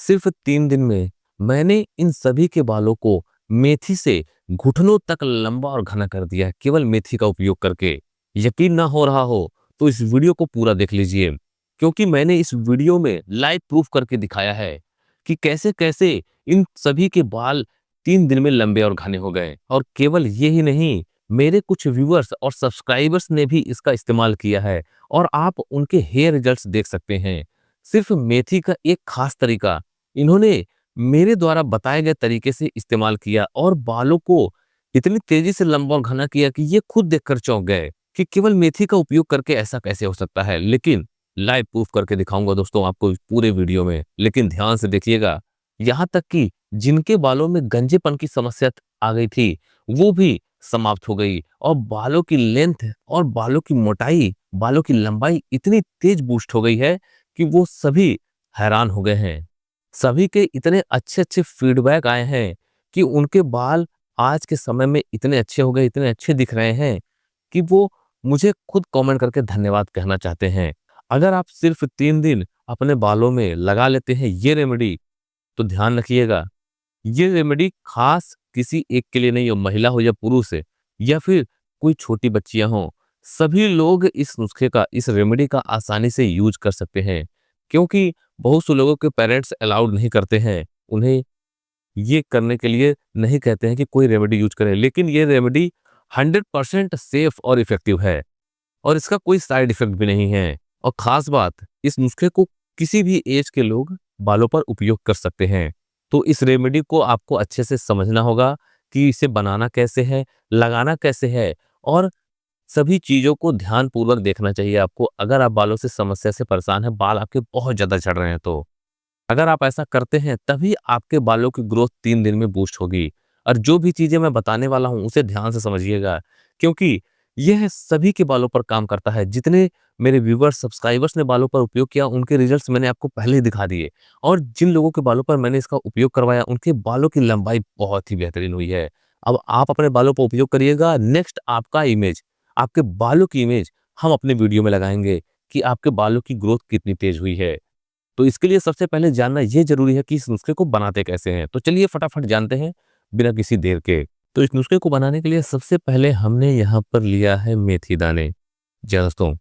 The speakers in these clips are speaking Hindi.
सिर्फ 3 दिन में मैंने इन सभी के बालों को मेथी से घुटनों तक लंबा और घना कर दिया है, केवल मेथी का उपयोग करके। यकीन ना हो रहा हो, तो इस वीडियो को पूरा देख लीजिए, क्योंकि मैंने इस वीडियो में लाइव प्रूफ करके दिखाया है कि कैसे-कैसे इन सभी के बाल 3 दिन में लंबे और घने हो गए। और केवल ये ही नहीं, मेरे कुछ व्यूअर्स और सब्सक्राइबर्स ने भी इसका इस्तेमाल किया है और आप उनके हेयर रिजल्ट्स देख सकते हैं। सिर्फ मेथी का एक खास तरीका इन्होंने मेरे द्वारा बताए गए तरीके से इस्तेमाल किया और बालों को इतनी तेजी से लंबा और घना किया कि ये खुद देखकर चौंक गए कि केवल मेथी का उपयोग करके ऐसा कैसे हो सकता है। लेकिन लाइव प्रूफ करके दिखाऊंगा दोस्तों आपको इस पूरे वीडियो में। लेकिन ध्यान से देखिएगा, यहाँ तक कि जिनके बालों में गंजेपन की समस्या आ गई थी, वो भी समाप्त हो गई और बालों की लेंथ और बालों की मोटाई, बालों की लंबाई इतनी तेज बूस्ट हो गई है कि वो सभी हैरान हो गए हैं। सभी के इतने अच्छे-अच्छे फीडबैक आए हैं कि उनके बाल आज के समय में इतने अच्छे हो गए, इतने अच्छे दिख रहे हैं कि वो मुझे खुद कमेंट करके धन्यवाद कहना चाहते हैं। अगर आप सिर्फ 3 दिन अपने बालों में लगा लेते हैं ये रेमेडी, तो ध्यान रखिएगा, ये रेमेडी खास किसी एक के लिए नहीं हो, महिला हो या पुरुष है या फिर कोई छोटी बच्चियां हों, सभी लोग इस नुस्खे का, इस रेमेडी का आसानी से यूज कर सकते हैं। क्योंकि बहुत से लोगों के पेरेंट्स अलाउड नहीं करते हैं, उन्हें ये करने के लिए नहीं कहते हैं कि कोई रेमेडी यूज करें। लेकिन ये रेमेडी 100% सेफ और इफेक्टिव है और इसका कोई साइड इफेक्ट भी नहीं है। और खास बात, इस नुस्खे को किसी भी एज के लोग बालों पर उपयोग कर सकते हैं। तो इस रेमेडी को आपको अच्छे से समझना होगा कि इसे बनाना कैसे है, लगाना कैसे है और सभी चीज़ों को ध्यानपूर्वक देखना चाहिए आपको। अगर आप बालों से समस्या से परेशान हैं, बाल आपके बहुत ज़्यादा झड़ रहे हैं, तो अगर आप ऐसा करते हैं तभी आपके बालों की ग्रोथ 3 दिन में बूस्ट होगी। और जो भी चीज़ें मैं बताने वाला हूँ उसे ध्यान से समझिएगा, क्योंकि यह सभी के बालों पर काम करता है। जितने मेरे व्यूअर्स, सब्सक्राइबर्स ने बालों पर उपयोग किया, उनके रिजल्ट्स मैंने आपको पहले ही दिखा दिए और जिन लोगों के बालों पर मैंने इसका उपयोग करवाया, उनके बालों की लंबाई बहुत ही बेहतरीन हुई है। अब आप अपने बालों पर उपयोग करिएगा, नेक्स्ट आपका इमेज, आपके बालों की इमेज हम अपने वीडियो में लगाएँगे कि आपके बालों की ग्रोथ कितनी तेज़ हुई है। तो इसके लिए सबसे पहले जानना ये ज़रूरी है कि इस नुस्खे को बनाते कैसे हैं। तो चलिए फटाफट जानते हैं बिना किसी देर के। तो इस नुस्खे को बनाने के लिए सबसे पहले हमने यहाँ पर लिया है मेथी दाने। जी हाँ दोस्तों,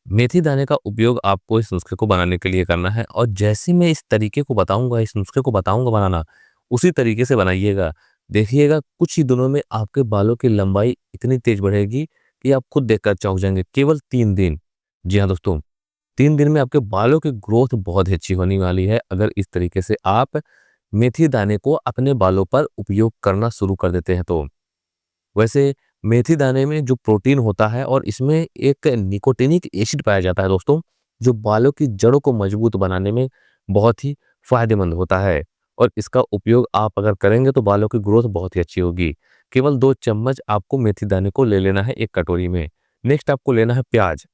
मेथी दाने का उपयोग आपको इस नुस्खे को बनाने के लिए करना है और जैसे मैं इस तरीके को बताऊँगा, इस नुस्खे को बताऊँगा बनाना, उसी तरीके से बनाइएगा। देखिएगा कुछ ही दिनों में आपके बालों की लंबाई इतनी तेज़ बढ़ेगी कि आप खुद देखकर चौंक जाएँगे, केवल 3 दिन। जी हाँ दोस्तों, 3 दिन में आपके बालों की ग्रोथ बहुत ही अच्छी होने वाली है, अगर इस तरीके से आप मेथी दाने को अपने बालों पर उपयोग करना शुरू कर देते हैं तो। वैसे मेथी दाने में जो प्रोटीन होता है और इसमें एक निकोटिनिक एसिड पाया जाता है दोस्तों, जो बालों की जड़ों को मजबूत बनाने में बहुत ही फायदेमंद होता है और इसका उपयोग आप अगर करेंगे तो बालों की ग्रोथ बहुत ही अच्छी होगी। केवल 2 चम्मच आपको मेथी दाने को ले लेना है एक कटोरी में। नेक्स्ट आपको लेना है प्याज।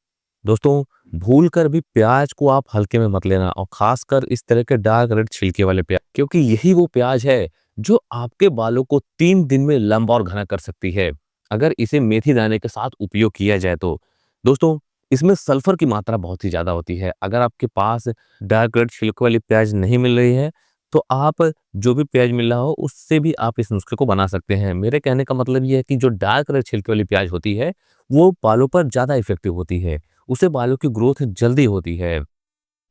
दोस्तों, भूलकर भी प्याज को आप हल्के में मत लेना और खासकर इस तरह के डार्क रेड छिलके वाले प्याज, क्योंकि यही वो प्याज है जो आपके बालों को 3 दिन में लंबा और घना कर सकती है, अगर इसे मेथी दाने के साथ उपयोग किया जाए तो। दोस्तों, इसमें सल्फर की मात्रा बहुत ही ज़्यादा होती है। अगर आपके पास डार्क रेड छिलके वाली प्याज नहीं मिल रही है, तो आप जो भी प्याज मिल रहा हो, उससे भी आप इस नुस्खे को बना सकते हैं। मेरे कहने का मतलब ये है कि जो डार्क रेड छिलके वाली प्याज होती है, वो बालों पर ज़्यादा इफ़ेक्टिव होती है। उससे बालों की ग्रोथ जल्दी होती है।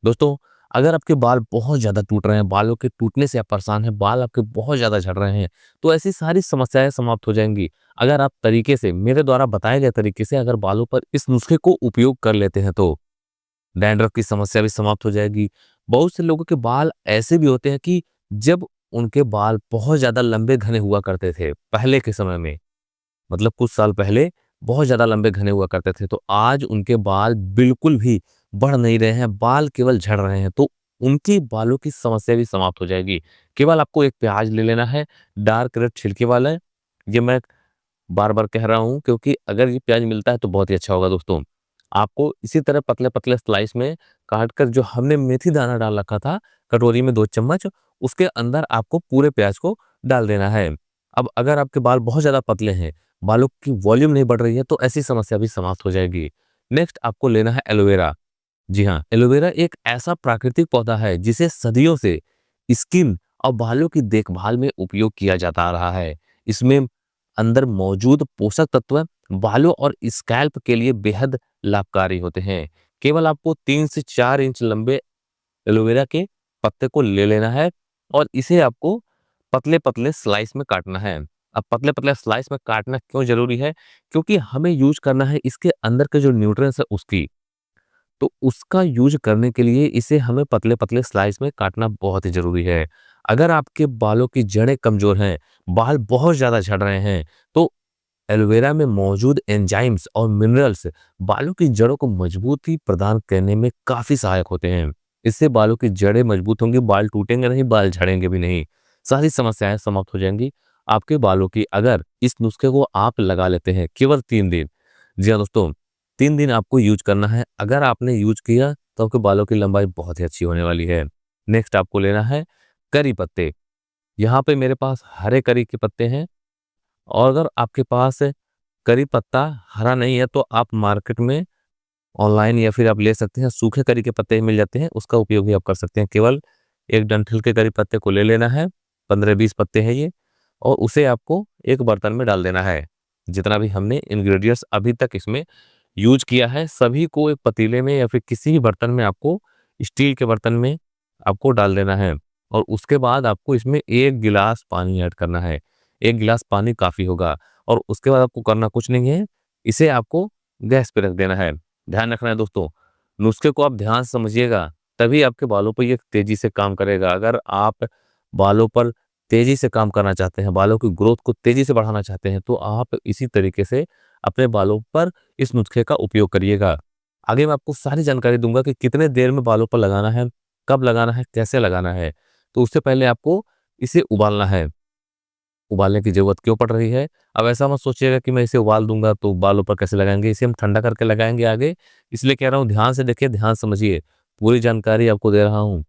दोस्तों, अगर आपके बाल बहुत ज़्यादा टूट रहे हैं, बालों के टूटने से आप परेशान हैं, बाल आपके बहुत ज़्यादा झड़ रहे हैं, तो ऐसी सारी समस्याएँ समाप्त हो जाएँगी। अगर आप तरीके से, मेरे द्वारा बताए गए तरीके से अगर बालों पर इस नुस्खे को उपयोग कर लेते हैं तो डैंड्रफ की समस्या भी समाप्त हो जाएगी। बहुत से लोगों के बाल ऐसे भी होते हैं कि जब उनके बाल बहुत ज़्यादा लंबे घने हुआ करते थे, पहले के समय में, मतलब कुछ साल पहले बहुत ज़्यादा लंबे घने हुआ करते थे, तो आज उनके बाल बिल्कुल भी बढ़ नहीं रहे हैं, बाल केवल झड़ रहे हैं, तो उनकी बालों की समस्या भी समाप्त हो जाएगी। केवल आपको एक प्याज ले लेना है, डार्क रेड छिलके वाला। ये मैं बार-बार कह रहा हूँ क्योंकि अगर ये प्याज मिलता है तो बहुत ही अच्छा होगा दोस्तों। आपको इसी तरह पतले-पतले स्लाइस में काट कर जो हमने मेथी दाना डाल रखा था, कटोरी में 2 चम्मच, उसके अंदर आपको पूरे प्याज को डाल देना है। अब अगर आपके बाल बहुत ज़्यादा पतले हैं, बालों की वॉल्यूम नहीं बढ़ रही है, तो ऐसी समस्या भी समाप्त हो जाएगी। नेक्स्ट आपको लेना है एलोवेरा। जी हाँ, एलोवेरा एक ऐसा प्राकृतिक पौधा है जिसे सदियों से स्किन और बालों की देखभाल में उपयोग किया जाता आ रहा है। इसमें अंदर मौजूद पोषक तत्व बालों और स्कैल्प के लिए बेहद लाभकारी होते हैं। केवल आपको 3 से 4 इंच लंबे एलोवेरा के पत्ते को ले लेना है और इसे आपको पतले-पतले स्लाइस में काटना है। अब पतले-पतले स्लाइस में काटना क्यों ज़रूरी है? क्योंकि हमें यूज़ करना है इसके अंदर के जो न्यूट्रिएंट्स है उसकी। तो उसका यूज़ करने के लिए इसे हमें पतले-पतले स्लाइस में काटना बहुत ही ज़रूरी है। अगर आपके बालों की जड़ें कमज़ोर हैं, बाल बहुत ज़्यादा झड़ रहे हैं, तो एलोवेरा में मौजूद एंजाइम्स और मिनरल्स बालों की जड़ों को मजबूती प्रदान करने में काफ़ी सहायक होते हैं। इससे बालों की जड़ें मजबूत होंगी, बाल टूटेंगे नहीं, बाल झड़ेंगे भी नहीं। सारी समस्याएँ समाप्त हो जाएँगी आपके बालों की अगर इस नुस्खे को आप लगा लेते हैं केवल 3 दिन। जी हाँ दोस्तों, 3 दिन आपको यूज़ करना है। अगर आपने यूज़ किया तो आपके बालों की लंबाई बहुत ही अच्छी होने वाली है। नेक्स्ट आपको लेना है करी पत्ते। यहाँ पे मेरे पास हरे करी के पत्ते हैं और अगर आपके पास करी पत्ता हरा नहीं है तो आप मार्केट में ऑनलाइन या फिर आप ले सकते हैं, सूखे करी के पत्ते मिल जाते हैं, उसका उपयोग भी आप कर सकते हैं। केवल एक डंठल के करी पत्ते को ले लेना है, 15-20 पत्ते हैं ये और उसे आपको एक बर्तन में डाल देना है। जितना भी हमने इंग्रेडिएंट्स अभी तक इसमें यूज़ किया है, सभी को एक पतीले में या फिर किसी भी बर्तन में आपको स्टील के बर्तन में आपको डाल देना है और उसके बाद आपको इसमें 1 गिलास पानी ऐड करना है। 1 गिलास पानी काफ़ी होगा और उसके बाद आपको करना कुछ नहीं है, इसे आपको गैस पे रख देना है। ध्यान रखना है दोस्तों, नुस्खे को आप ध्यान से समझिएगा, तभी आपके बालों पर ये तेज़ी से काम करेगा। अगर आप बालों पर तेज़ी से काम करना चाहते हैं, बालों की ग्रोथ को तेज़ी से बढ़ाना चाहते हैं, तो आप इसी तरीके से अपने बालों पर इस नुस्खे का उपयोग करिएगा। आगे मैं आपको सारी जानकारी दूँगा कि कितने देर में बालों पर लगाना है, कब लगाना है, कैसे लगाना है। तो उससे पहले आपको इसे उबालना है। उबालने की ज़रूरत क्यों पड़ रही है? अब ऐसा मत सोचिएगा कि मैं इसे उबाल दूँगा तो बालों पर कैसे लगाएँगे, इसे हम ठंडा करके लगाएँगे आगे, इसलिए कह रहा हूँ ध्यान से देखिए, ध्यान से समझिए। पूरी जानकारी आपको दे रहा हूँ।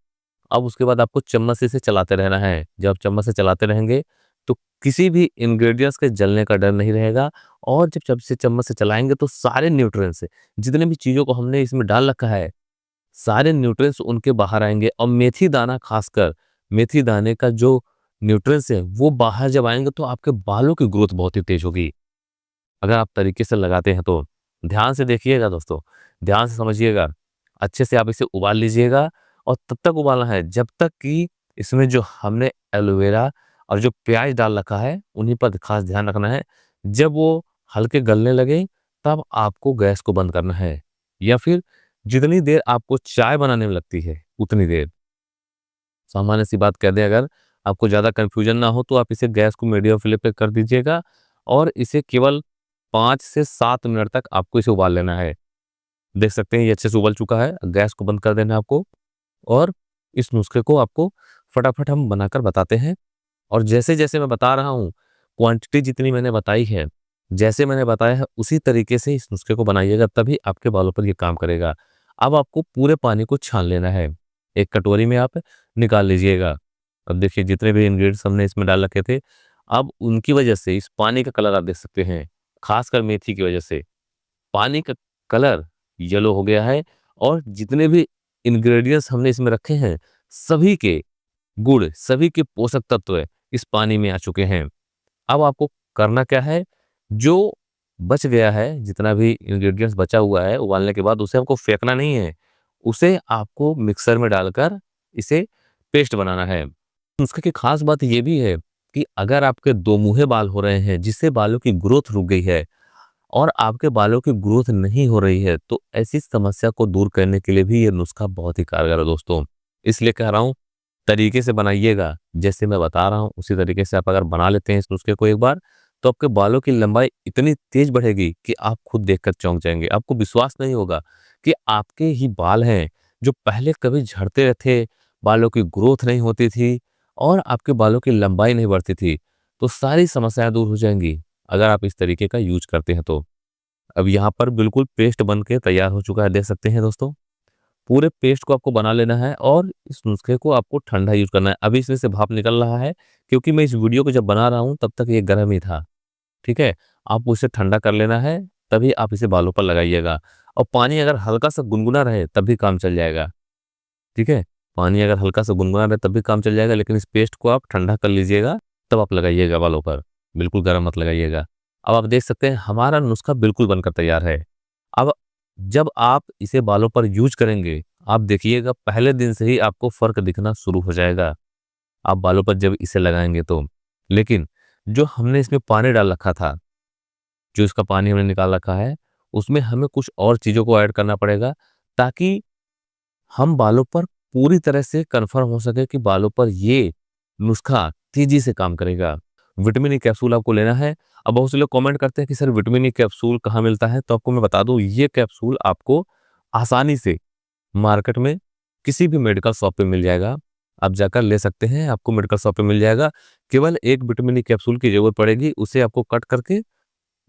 अब उसके बाद आपको चम्मच से इसे चलाते रहना है। जब आप चम्मच से चलाते रहेंगे, तो किसी भी इंग्रीडिएंट्स के जलने का डर नहीं रहेगा और जब से चम्मच से चलाएँगे तो सारे न्यूट्रिएंट्स जितने भी चीज़ों को हमने इसमें डाल रखा है, सारे न्यूट्रिएंट्स उनके बाहर आएँगे और मेथी दाना खासकर, मेथी दाने का जो न्यूट्रिएंट्स है, वो बाहर जब आएँगे तो आपके बालों की ग्रोथ बहुत ही तेज़ होगी। अगर आप तरीके से लगाते हैं तो। ध्यान से देखिएगा दोस्तों, ध्यान से समझिएगा। अच्छे से आप इसे उबाल लीजिएगा और तब तक उबालना है जब तक कि इसमें जो हमने एलोवेरा और जो प्याज़ डाल रखा है, उन्हीं पर खास ध्यान रखना है। जब वो हल्के गलने लगे, तब आपको गैस को बंद करना है या फिर जितनी देर आपको चाय बनाने में लगती है, उतनी देर। सामान्य सी बात कह दें अगर आपको ज़्यादा कन्फ्यूजन ना हो तो आप इसे गैस को मीडियम फ्लेम पे कर दीजिएगा और इसे केवल 5 से 7 मिनट तक आपको इसे उबाल लेना है। देख सकते हैं ये अच्छे से उबल चुका है, गैस को बंद कर देना है आपको और इस नुस्खे को आपको फटाफट हम बनाकर बताते हैं और जैसे-जैसे मैं बता रहा हूँ, क्वांटिटी जितनी मैंने बताई है, जैसे मैंने बताया है उसी तरीके से इस नुस्खे को बनाइएगा तभी आपके बालों पर ये काम करेगा। अब आपको पूरे पानी को छान लेना है। एक कटोरी में आप निकाल लीजिएगा। अब देखिए जितने भी इंग्रीडिएंट्स हमने इसमें डाल रखे थे, अब उनकी वजह से इस पानी का कलर आप देख सकते हैं, खासकर मेथी की वजह से। पानी का कलर येलो हो गया है और जितने भी इंग्रेडिएंट्स हमने इसमें रखे हैं, सभी के गुण, सभी के पोषक तत्व इस पानी में आ चुके हैं। अब आपको करना क्या है, जो बच गया है, जितना भी इंग्रेडिएंट्स बचा हुआ है उबालने के बाद उसे आपको फेंकना नहीं है, उसे आपको मिक्सर में डालकर इसे पेस्ट बनाना है। नुस्खे की खास बात ये भी है कि अगर आपके दो मुँहे बाल हो रहे हैं, जिससे बालों की ग्रोथ रुक गई है और आपके बालों की ग्रोथ नहीं हो रही है, तो ऐसी समस्या को दूर करने के लिए भी ये नुस्खा बहुत ही कारगर है दोस्तों। इसलिए कह रहा हूँ, तरीके से बनाइएगा, जैसे मैं बता रहा हूँ, उसी तरीके से आप अगर बना लेते हैं इस नुस्खे को एक बार, तो आपके बालों की लंबाई इतनी तेज़ बढ़ेगी कि आप खुद देखकर चौंक जाएँगे। आपको विश्वास नहीं होगा कि आपके ही बाल हैं, जो पहले कभी झड़ते थे, बालों की ग्रोथ नहीं होती थी और आपके बालों की लंबाई नहीं बढ़ती थी। तो सारी समस्याएँ दूर हो जाएँगी, अगर आप इस तरीके का यूज़ करते हैं तो। अब यहाँ पर बिल्कुल पेस्ट बन के तैयार हो चुका है, देख सकते हैं दोस्तों। पूरे पेस्ट को आपको बना लेना है और इस नुस्खे को आपको ठंडा यूज़ करना है। अभी इसमें से भाप निकल रहा है क्योंकि मैं इस वीडियो को जब बना रहा हूँ तब तक ये गर्म ही था, ठीक है? आपको इसे ठंडा कर लेना है, तभी आप इसे बालों पर लगाइएगा और पानी अगर हल्का-सा गुनगुना रहे तब भी काम चल जाएगा, ठीक है? पानी अगर हल्का सा गुनगुना रहे तब भी काम चल जाएगा, लेकिन इस पेस्ट को आप ठंडा कर लीजिएगा तब आप लगाइएगा बालों पर, बिल्कुल गर्म मत लगाइएगा। अब आप देख सकते हैं हमारा नुस्खा बिल्कुल बनकर तैयार है। अब जब आप इसे बालों पर यूज करेंगे, आप देखिएगा पहले दिन से ही आपको फर्क दिखना शुरू हो जाएगा, आप बालों पर जब इसे लगाएंगे तो। लेकिन जो हमने इसमें पानी डाल रखा था, जो इसका पानी हमने निकाल रखा है, उसमें हमें कुछ और चीज़ों को ऐड करना पड़ेगा ताकि हम बालों पर पूरी तरह से कंफर्म हो सके कि बालों पर ये नुस्खा तेजी से काम करेगा। विटामिन ई कैप्सूल आपको लेना है। अब बहुत से लोग कमेंट करते हैं कि सर विटामिन ई कैप्सूल कहाँ मिलता है? तो आपको मैं बता दूं, ये कैप्सूल आपको आसानी से मार्केट में किसी भी मेडिकल शॉप पे मिल जाएगा। आप जाकर ले सकते हैं, आपको मेडिकल शॉप पे मिल जाएगा। केवल एक विटामिन ई कैप्सूल की जरूरत पड़ेगी, उसे आपको कट करके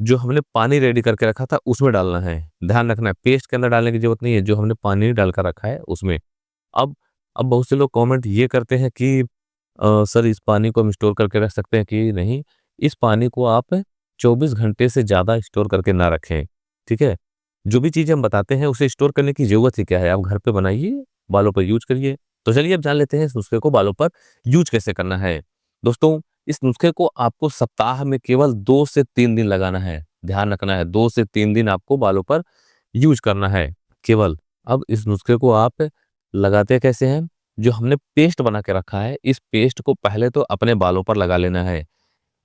जो हमने पानी रेडी करके रखा था उसमें डालना है। ध्यान रखना है पेस्ट के अंदर डालने की जरूरत नहीं है, जो हमने पानी डालकर रखा है उसमें। अब अब बहुत से लोग कमेंट ये करते हैं कि सर इस पानी को हम स्टोर करके रख सकते हैं कि नहीं? इस पानी को आप 24 घंटे से ज़्यादा स्टोर करके ना रखें, ठीक है? जो भी चीज़ हम बताते हैं उसे स्टोर करने की ज़रूरत ही क्या है? आप घर पे बनाइए, बालों पर यूज़ करिए। तो चलिए अब जान लेते हैं इस नुस्खे को बालों पर यूज़ कैसे करना है। दोस्तों, इस नुस्खे को आपको सप्ताह में केवल 2 से 3 दिन लगाना है। ध्यान रखना है 2 से 3 दिन आपको बालों पर यूज़ करना है केवल। अब इस नुस्खे को आप लगाते कैसे हैं? जो हमने पेस्ट बना के रखा है, इस पेस्ट को पहले तो अपने बालों पर लगा लेना है।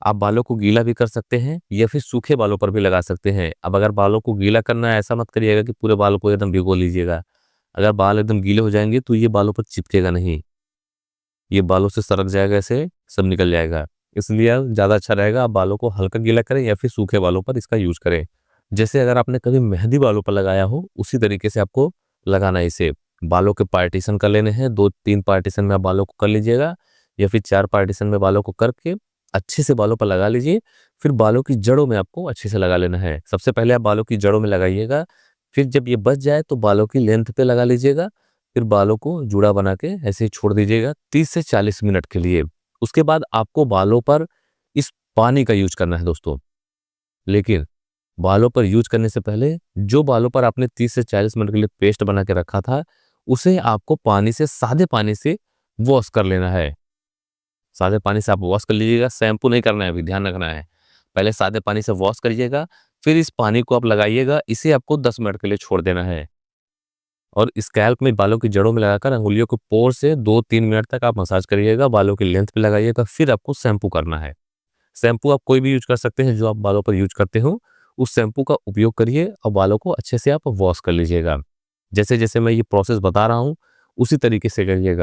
आप बालों को गीला भी कर सकते हैं या फिर सूखे बालों पर भी लगा सकते हैं। अब अगर बालों को गीला करना है, ऐसा मत करिएगा कि पूरे बालों को एकदम भिगो लीजिएगा। अगर बाल एकदम गीले हो जाएंगे तो ये बालों पर चिपकेगा नहीं, ये बालों से सरक जाएगा, ऐसे सब निकल जाएगा। इसलिए आप ज़्यादा अच्छा रहेगा आप बालों को हल्का गीला करें या फिर सूखे बालों पर इसका यूज़ करें। जैसे अगर आपने कभी मेहंदी बालों पर लगाया हो, उसी तरीके से आपको लगाना है इसे। बालों के पार्टीशन कर लेने हैं, 2-3 पार्टीशन में आप बालों को कर लीजिएगा या फिर 4 पार्टीशन में बालों को करके अच्छे से बालों पर लगा लीजिए। फिर बालों की जड़ों में आपको अच्छे से लगा लेना है। सबसे पहले आप बालों की जड़ों में लगाइएगा, फिर जब ये बच जाए तो बालों की लेंथ पे लगा लीजिएगा। फिर बालों को जूड़ा बना के ऐसे ही छोड़ दीजिएगा 30 से 40 मिनट के लिए। उसके बाद आपको बालों पर इस पानी का यूज करना है दोस्तों। लेकिन बालों पर यूज करने से पहले जो बालों पर आपने 30 से 40 मिनट के लिए पेस्ट बना के रखा था, उसे आपको पानी से, सादे पानी से वॉश कर लेना है। सादे पानी से आप वॉश कर लीजिएगा, शैम्पू नहीं करना है, अभी ध्यान रखना है। पहले सादे पानी से वॉश करिएगा, फिर इस पानी को आप लगाइएगा। इसे आपको 10 मिनट के लिए छोड़ देना है और स्कैल्प में बालों की जड़ों में लगाकर अंगुलियों के पोर से 2-3 मिनट तक आप मसाज करिएगा। बालों की लेंथ पे लगाइएगा, फिर आपको शैम्पू करना है। शैम्पू आप कोई भी यूज कर सकते हैं जो आप बालों पर यूज करते हो, उस शैम्पू का उपयोग करिए और बालों को अच्छे से आप वॉश कर लीजिएगा। जैसे जैसे मैं ये प्रोसेस बता रहा हूँ उसी तरीके से करिएगा।